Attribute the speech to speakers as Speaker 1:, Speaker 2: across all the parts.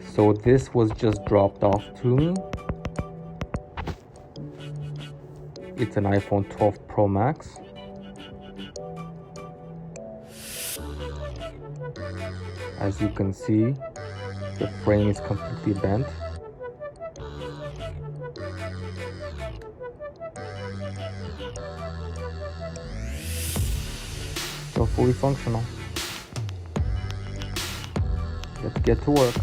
Speaker 1: So this was just dropped off to me. It's an iPhone 12 Pro Max. As you can see, the frame is completely bent. So fully functional. Let's get to work.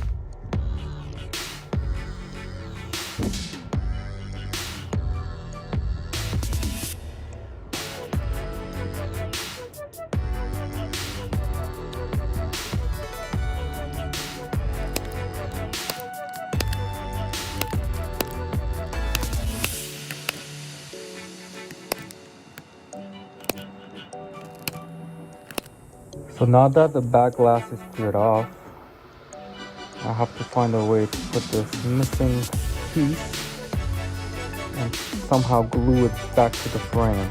Speaker 1: So now that the back glass is cleared off, I have to find a way to put this missing piece and somehow glue it back to the frame.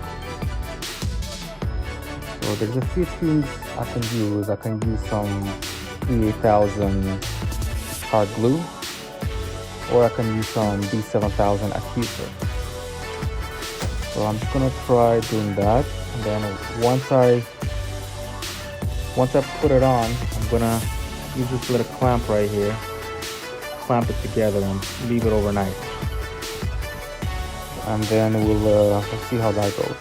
Speaker 1: So there's a few tools I can use. I can use some E8000 hard glue, or I can use some B7000 adhesive. So I'm just gonna try doing that, and then once I put it on, I'm gonna use this little clamp right here, clamp it together and leave it overnight. And then we'll see how that goes.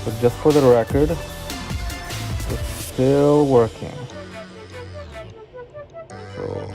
Speaker 1: So just for the record, it's still working. So